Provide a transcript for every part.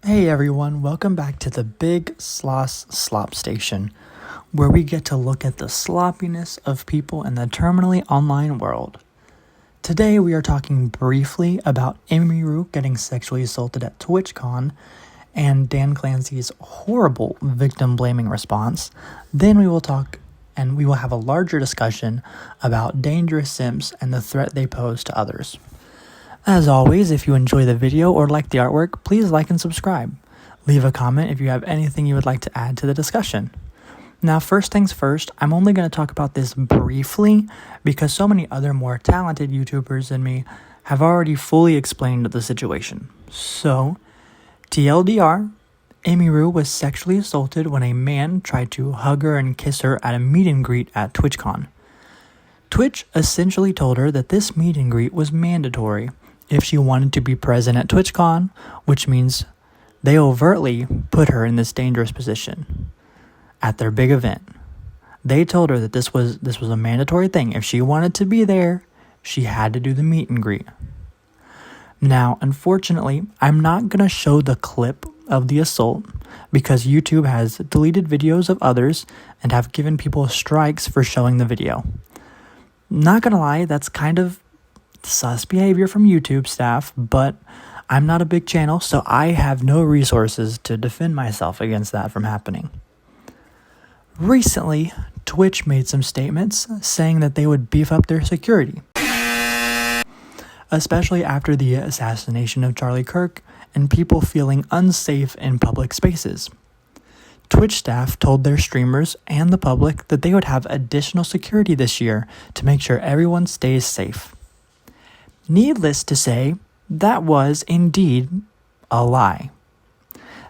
Hey everyone, welcome back to the Big Sloss Slop Station, where we get to look at the sloppiness of people in the terminally online world. Today we are talking briefly about Emiru getting sexually assaulted at TwitchCon and Dan Clancy's horrible victim-blaming response. Then we will talk and we will have a larger discussion about dangerous simps and the threat they pose to others. As always, if you enjoy the video or like the artwork, please like and subscribe. Leave a comment if you have anything you would like to add to the discussion. Now, first things first, I'm only going to talk about this briefly because so many other more talented YouTubers than me have already fully explained the situation. So, TLDR, Emiru was sexually assaulted when a man tried to hug her and kiss her at a meet and greet at TwitchCon. Twitch essentially told her that this meet and greet was mandatory if she wanted to be present at TwitchCon, which means they overtly put her in this dangerous position at their big event. They told her that this was a mandatory thing. If she wanted to be there, she had to do the meet and greet. Now, unfortunately, I'm not going to show the clip of the assault because YouTube has deleted videos of others and have given people strikes for showing the video. Not going to lie, that's kind of sus behavior from YouTube staff, but I'm not a big channel, so I have no resources to defend myself against that from happening. Recently, Twitch made some statements saying that they would beef up their security, especially after the assassination of Charlie Kirk and people feeling unsafe in public spaces. Twitch staff told their streamers and the public that they would have additional security this year to make sure everyone stays safe. Needless to say, that was indeed a lie.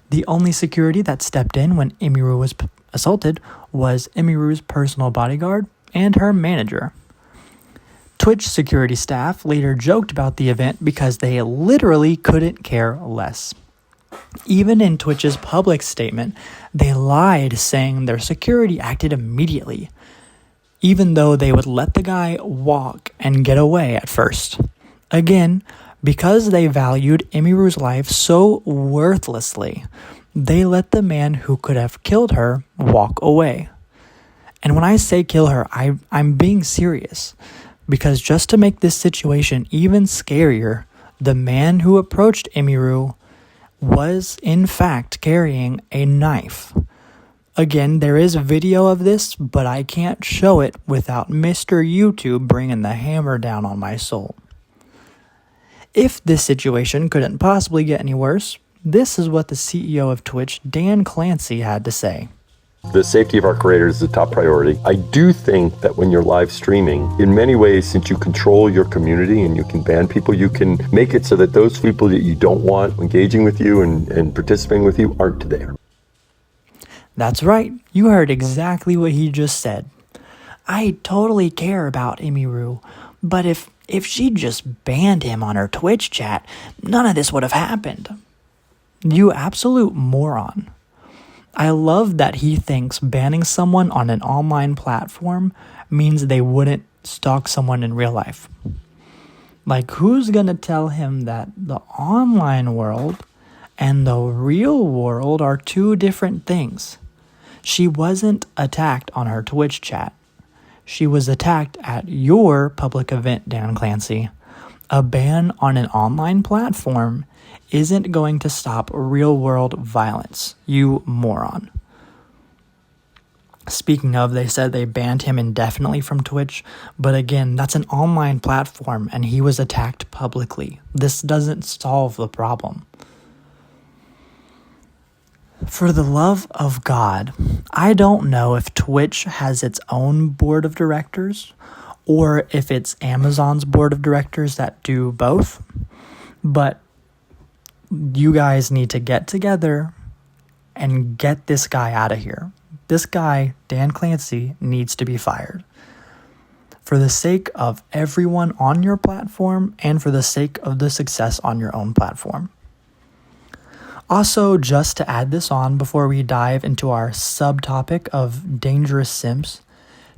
The only security that stepped in when Emiru was assaulted was Emiru's personal bodyguard and her manager. Twitch security staff later joked about the event because they literally couldn't care less. Even in Twitch's public statement, they lied saying their security acted immediately, even though they would let the guy walk and get away at first. Again, because they valued Emiru's life so worthlessly, they let the man who could have killed her walk away. And when I say kill her, I'm being serious, because just to make this situation even scarier, the man who approached Emiru was in fact carrying a knife. Again, there is a video of this, but I can't show it without Mr. YouTube bringing the hammer down on my soul. If this situation couldn't possibly get any worse, this is what the CEO of Twitch, Dan Clancy, had to say. The safety of our creators is the top priority. I do think that when you're live streaming, in many ways, since you control your community and you can ban people, you can make it so that those people that you don't want engaging with you and participating with you aren't there. That's right. You heard exactly what he just said. I totally care about Emiru, but if she just banned him on her Twitch chat, none of this would have happened. You absolute moron. I love that he thinks banning someone on an online platform means they wouldn't stalk someone in real life. Like, who's gonna tell him that the online world and the real world are two different things? She wasn't attacked on her Twitch chat. She was attacked at your public event, Dan Clancy. A ban on an online platform isn't going to stop real-world violence, you moron. Speaking of, they said they banned him indefinitely from Twitch, but again, that's an online platform and he was attacked publicly. This doesn't solve the problem. For the love of God, I don't know if Twitch has its own board of directors or if it's Amazon's board of directors that do both, but you guys need to get together and get this guy out of here. This guy, Dan Clancy, needs to be fired. For the sake of everyone on your platform and for the sake of the success on your own platform. Also, just to add this on before we dive into our subtopic of dangerous simps,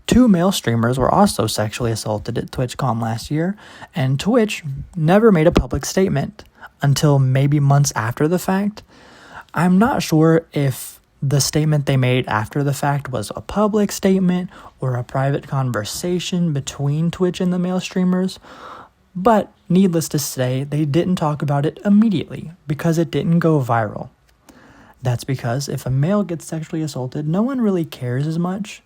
2 male streamers were also sexually assaulted at TwitchCon last year, and Twitch never made a public statement until maybe months after the fact. I'm not sure if the statement they made after the fact was a public statement or a private conversation between Twitch and the male streamers, but needless to say, they didn't talk about it immediately because it didn't go viral. That's because if a male gets sexually assaulted, no one really cares as much.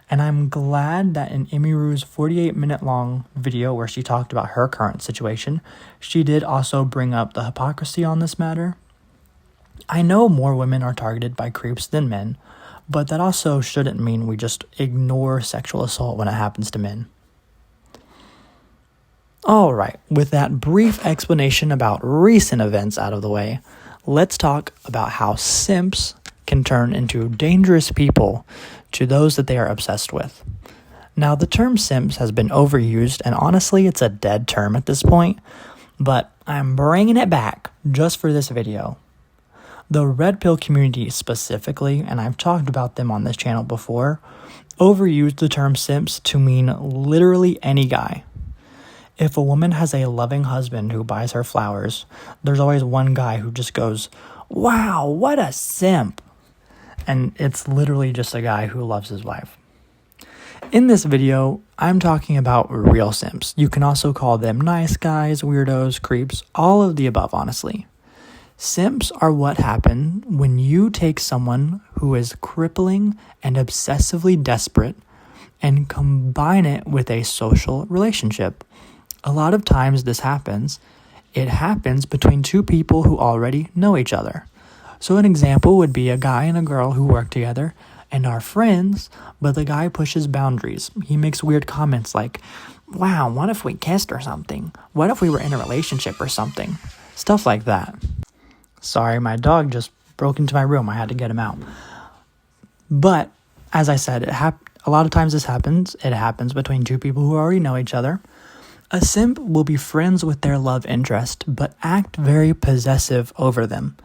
And I'm glad that in Emiru's 48-minute long video where she talked about her current situation, she did also bring up the hypocrisy on this matter. I know more women are targeted by creeps than men, but that also shouldn't mean we just ignore sexual assault when it happens to men. Alright, with that brief explanation about recent events out of the way, let's talk about how simps can turn into dangerous people to those that they are obsessed with. Now, the term simps has been overused, and honestly, it's a dead term at this point, but I'm bringing it back just for this video. The red pill community specifically, and I've talked about them on this channel before, overused the term simps to mean literally any guy. If a woman has a loving husband who buys her flowers, there's always one guy who just goes, "Wow, what a simp." And it's literally just a guy who loves his wife. In this video, I'm talking about real simps. You can also call them nice guys, weirdos, creeps, all of the above, honestly. Simps are what happen when you take someone who is crippling and obsessively desperate and combine it with a social relationship. A lot of times this happens. It happens between two people who already know each other. So an example would be a guy and a girl who work together and are friends, but the guy pushes boundaries. He makes weird comments like, "Wow, what if we kissed or something? What if we were in a relationship or something?" Stuff like that. Sorry, my dog just broke into my room. I had to get him out. But as I said, a lot of times this happens. It happens between two people who already know each other. A simp will be friends with their love interest, but act very possessive over them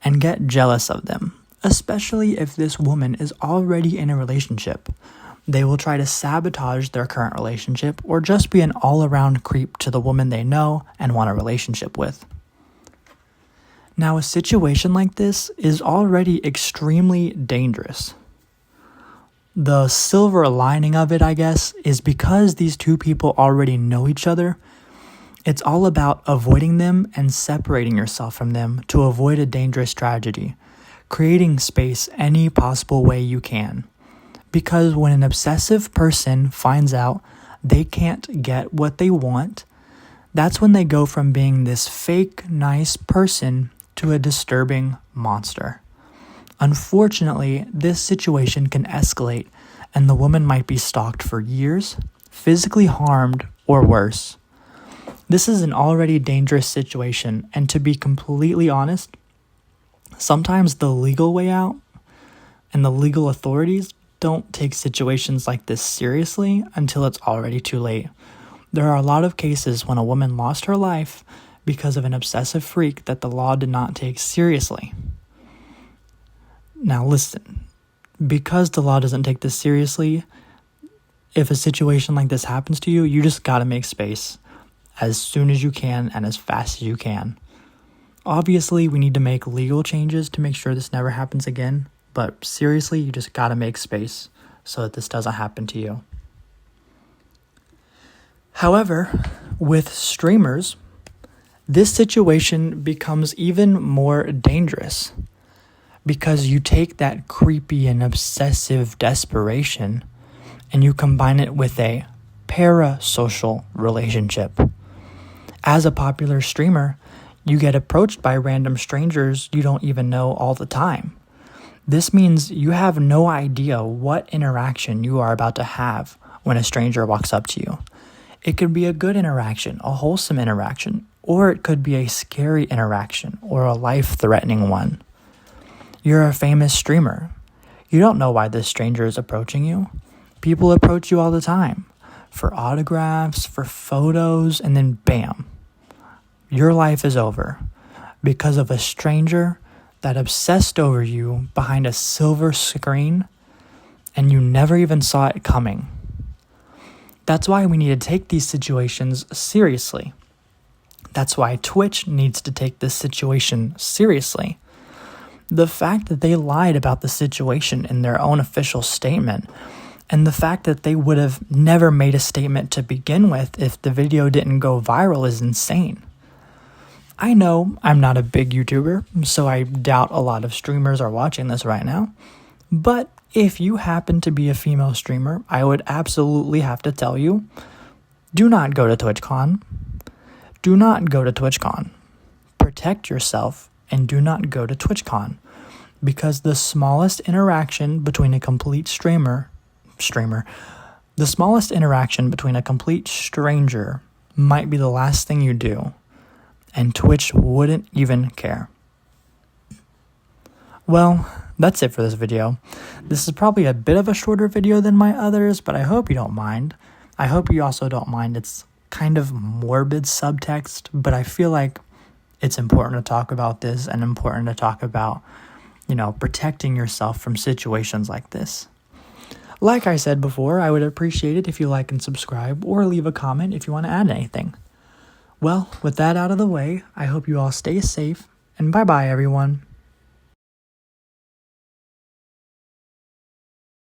and get jealous of them, especially if this woman is already in a relationship. They will try to sabotage their current relationship or just be an all-around creep to the woman they know and want a relationship with. Now, a situation like this is already extremely dangerous. The silver lining of it, I guess, is because these two people already know each other, it's all about avoiding them and separating yourself from them to avoid a dangerous tragedy, creating space any possible way you can. Because when an obsessive person finds out they can't get what they want, that's when they go from being this fake, nice person to a disturbing monster. Unfortunately, this situation can escalate and the woman might be stalked for years, physically harmed, or worse. This is an already dangerous situation, and to be completely honest, sometimes the legal way out and the legal authorities don't take situations like this seriously until it's already too late. There are a lot of cases when a woman lost her life because of an obsessive freak that the law did not take seriously. Now listen, because the law doesn't take this seriously, if a situation like this happens to you, you just gotta make space as soon as you can and as fast as you can. Obviously, we need to make legal changes to make sure this never happens again, but seriously, you just gotta make space so that this doesn't happen to you. However, with streamers, this situation becomes even more dangerous because you take that creepy and obsessive desperation and you combine it with a parasocial relationship. As a popular streamer, you get approached by random strangers you don't even know all the time. This means you have no idea what interaction you are about to have when a stranger walks up to you. It could be a good interaction, a wholesome interaction, or it could be a scary interaction or a life-threatening one. You're a famous streamer. You don't know why this stranger is approaching you. People approach you all the time for autographs, for photos, and then bam, your life is over because of a stranger that obsessed over you behind a silver screen and you never even saw it coming. That's why we need to take these situations seriously. That's why Twitch needs to take this situation seriously. The fact that they lied about the situation in their own official statement, and the fact that they would have never made a statement to begin with if the video didn't go viral is insane. I know I'm not a big YouTuber, so I doubt a lot of streamers are watching this right now. But if you happen to be a female streamer, I would absolutely have to tell you, do not go to TwitchCon. Do not go to TwitchCon. Protect yourself and do not go to TwitchCon. Because the smallest interaction between a complete the smallest interaction between a complete stranger might be the last thing you do. And Twitch wouldn't even care. Well, that's it for this video. This is probably a bit of a shorter video than my others, but I hope you don't mind. I hope you also don't mind it's kind of morbid subtext, but I feel like it's important to talk about this and important to talk about, protecting yourself from situations like this. Like I said before, I would appreciate it if you like and subscribe or leave a comment if you want to add anything. Well, with that out of the way, I hope you all stay safe, and bye-bye, everyone.